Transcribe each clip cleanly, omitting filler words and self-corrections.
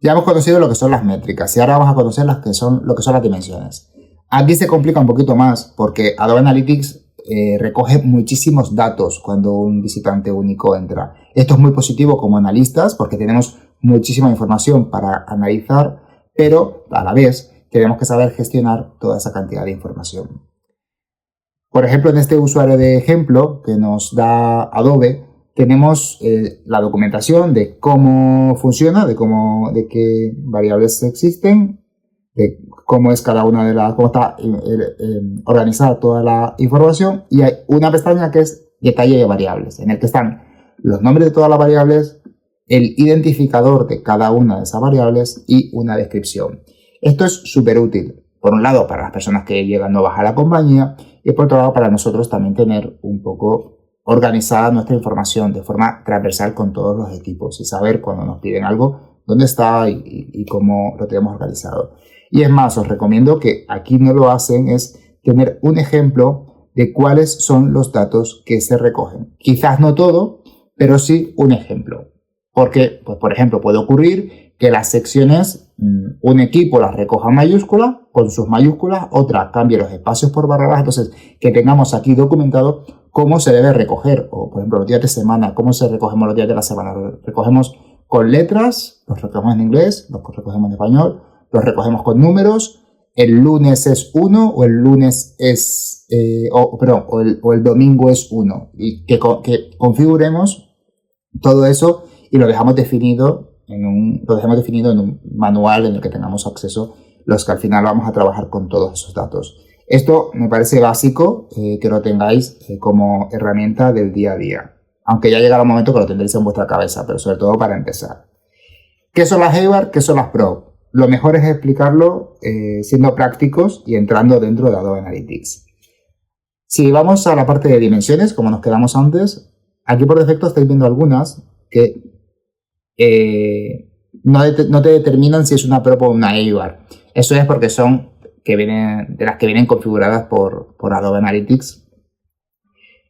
Ya hemos conocido lo que son las métricas y ahora vamos a conocer lo que son las dimensiones. Aquí se complica un poquito más porque Adobe Analytics recoge muchísimos datos cuando un visitante único entra. Esto es muy positivo como analistas porque tenemos muchísima información para analizar, pero a la vez tenemos que saber gestionar toda esa cantidad de información. Por ejemplo, en este usuario de ejemplo que nos da Adobe, tenemos la documentación de cómo funciona, de qué variables existen, de cómo es cada una de las, cómo está organizada toda la información, y hay una pestaña que es detalle de variables, en el que están los nombres de todas las variables, el identificador de cada una de esas variables y una descripción. Esto es súper útil, por un lado para las personas que llegan nuevas a la compañía y por otro lado para nosotros también tener un poco organizada nuestra información de forma transversal con todos los equipos y saber cuando nos piden algo dónde está y cómo lo tenemos organizado. Y es más, os recomiendo que aquí no lo hacen, es tener un ejemplo de cuáles son los datos que se recogen. Quizás no todo, pero sí un ejemplo. Porque, pues, por ejemplo, puede ocurrir que las secciones, un equipo las recoja en mayúscula, con sus mayúsculas, otra cambie los espacios por barra baja, entonces que tengamos aquí documentado cómo se debe recoger, o por ejemplo los días de semana, cómo se recogemos los días de la semana. Los recogemos con letras, los recogemos en inglés, los recogemos en español, los recogemos con números, el lunes es 1 o el lunes es, o el domingo es 1, y que configuremos todo eso y lo dejamos definido en un manual en el que tengamos acceso, los que al final vamos a trabajar con todos esos datos. Esto me parece básico que lo tengáis como herramienta del día a día, aunque ya llegará un momento que lo tendréis en vuestra cabeza, pero sobre todo para empezar. ¿Qué son las Hayward? ¿Qué son las Prop? Lo mejor es explicarlo siendo prácticos y entrando dentro de Adobe Analytics. Si vamos a la parte de dimensiones, como nos quedamos antes, aquí por defecto estáis viendo algunas que no te determinan si es una Prop o una Hayward. Eso es porque son de las que vienen configuradas por Adobe Analytics,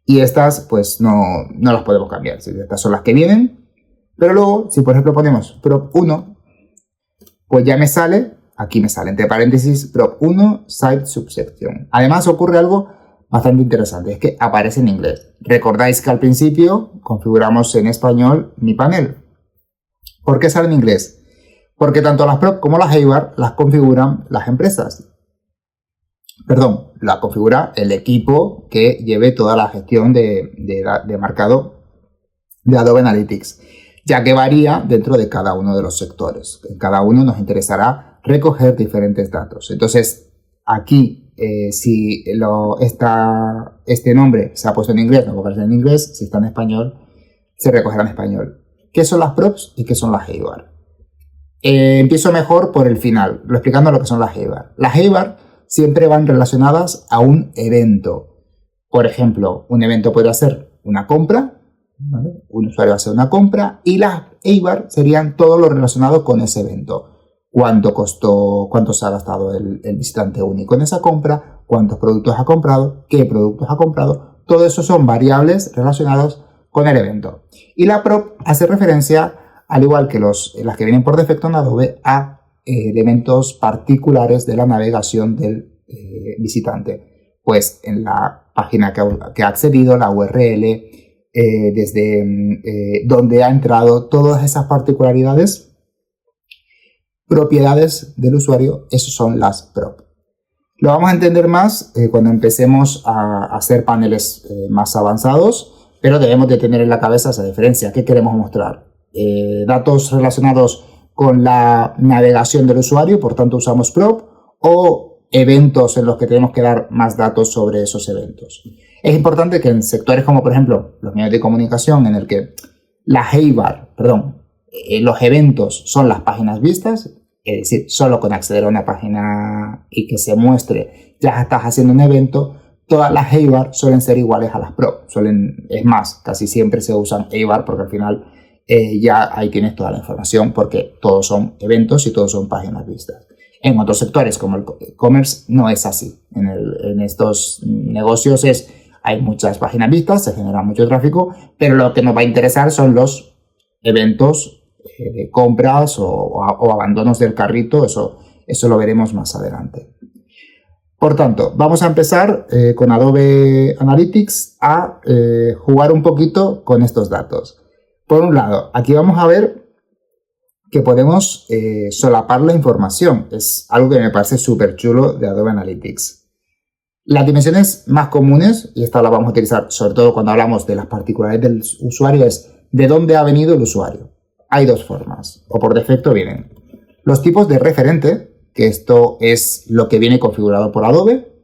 y estas pues no las podemos cambiar. Estas son las que vienen, pero luego si por ejemplo ponemos Prop 1, pues ya me sale, aquí me sale entre paréntesis Prop 1 Site Subsection. Además ocurre algo bastante interesante, es que aparece en inglés. Recordáis que al principio configuramos en español mi panel. ¿Por qué sale en inglés? Porque tanto las Prop como las Hayward las configuran las empresas. Perdón, la configura el equipo que lleve toda la gestión de marcado de Adobe Analytics, ya que varía dentro de cada uno de los sectores. En cada uno nos interesará recoger diferentes datos. Entonces, aquí, si este nombre se ha puesto en inglés, no puede ser en inglés. Si está en español, se recogerá en español. ¿Qué son las props y qué son las Hayward? Empiezo mejor por el final, explicando lo que son las Hayward. Las Hayward siempre van relacionadas a un evento. Por ejemplo, un evento podría ser una compra, ¿vale? Un usuario hace una compra, y las Hayward serían todo lo relacionado con ese evento. Cuánto costó, cuánto se ha gastado el visitante único en esa compra, cuántos productos ha comprado, qué productos ha comprado. Todo eso son variables relacionadas con el evento. Y la prop hace referencia, al igual que las que vienen por defecto en Adobe, a elementos particulares de la navegación del visitante. Pues en la página que ha accedido, la URL, desde donde ha entrado, todas esas particularidades, propiedades del usuario, esos son las prop. Lo vamos a entender más cuando empecemos a hacer paneles más avanzados, pero debemos de tener en la cabeza esa diferencia. ¿Qué queremos mostrar? Datos relacionados con la navegación del usuario, por tanto usamos prop, o eventos en los que tenemos que dar más datos sobre esos eventos. Es importante que en sectores como por ejemplo los medios de comunicación, en el que los eventos son las páginas vistas, es decir, solo con acceder a una página y que se muestre ya estás haciendo un evento, todas las Hayward suelen ser iguales a las prop. Es más, casi siempre se usan Hayward porque al final ya ahí tienes toda la información, porque todos son eventos y todos son páginas vistas. En otros sectores como el e-commerce no es así. En estos negocios hay muchas páginas vistas, se genera mucho tráfico, pero lo que nos va a interesar son los eventos de compras o abandonos del carrito, eso lo veremos más adelante. Por tanto, vamos a empezar con Adobe Analytics a jugar un poquito con estos datos. Por un lado, aquí vamos a ver que podemos solapar la información. Es algo que me parece súper chulo de Adobe Analytics. Las dimensiones más comunes, y esta la vamos a utilizar sobre todo cuando hablamos de las particularidades del usuario, es de dónde ha venido el usuario. Hay dos formas, o por defecto vienen los tipos de referente, que esto es lo que viene configurado por Adobe.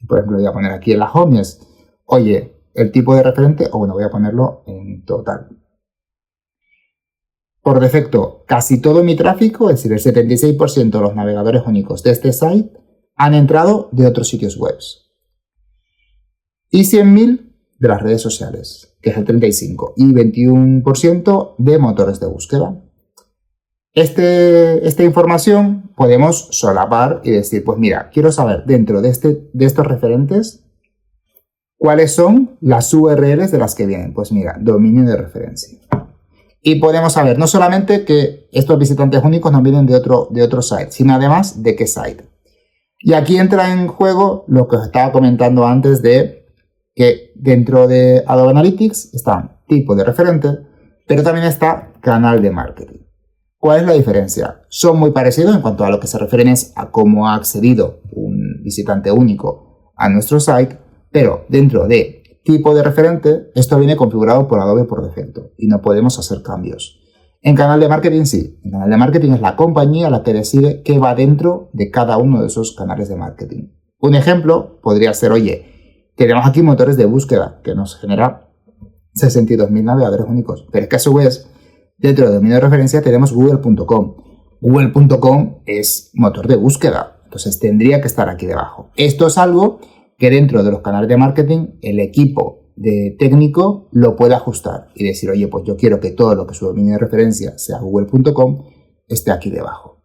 Por ejemplo, voy a poner aquí en la home, oye, el tipo de referente, o bueno, voy a ponerlo en total. Por defecto, casi todo mi tráfico, es decir, el 76% de los navegadores únicos de este site, han entrado de otros sitios web. Y 100.000 de las redes sociales, que es el 35%, y 21% de motores de búsqueda. Esta información podemos solapar y decir, pues mira, quiero saber dentro de estos referentes cuáles son las URLs de las que vienen. Pues mira, dominio de referencia. Y podemos saber no solamente que estos visitantes únicos no vienen de otro site, sino además de qué site. Y aquí entra en juego lo que os estaba comentando antes de que dentro de Adobe Analytics está tipo de referente, pero también está canal de marketing. ¿Cuál es la diferencia? Son muy parecidos en cuanto a lo que se refieren es a cómo ha accedido un visitante único a nuestro site, pero dentro de tipo de referente, esto viene configurado por Adobe por defecto y no podemos hacer cambios. En canal de marketing sí. En canal de marketing es la compañía la que decide qué va dentro de cada uno de esos canales de marketing. Un ejemplo podría ser, oye, tenemos aquí motores de búsqueda que nos genera 62.000 navegadores únicos, pero es que a su vez dentro del dominio de referencia tenemos google.com. Google.com es motor de búsqueda, entonces tendría que estar aquí debajo. Esto es algo que dentro de los canales de marketing el equipo de técnico lo puede ajustar y decir, oye, pues yo quiero que todo lo que su dominio de referencia sea google.com esté aquí debajo.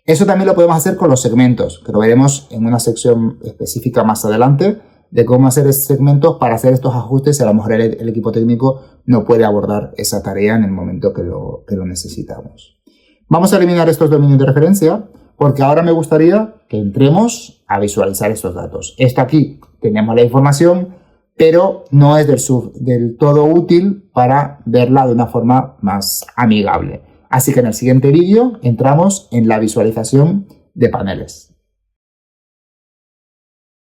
Eso también lo podemos hacer con los segmentos, que lo veremos en una sección específica más adelante de cómo hacer segmentos para hacer estos ajustes y a lo mejor el equipo técnico no puede abordar esa tarea en el momento que lo necesitamos. Vamos a eliminar estos dominios de referencia porque ahora me gustaría que entremos a visualizar estos datos. Esto aquí tenemos la información, pero no es del todo útil para verla de una forma más amigable. Así que en el siguiente vídeo entramos en la visualización de paneles.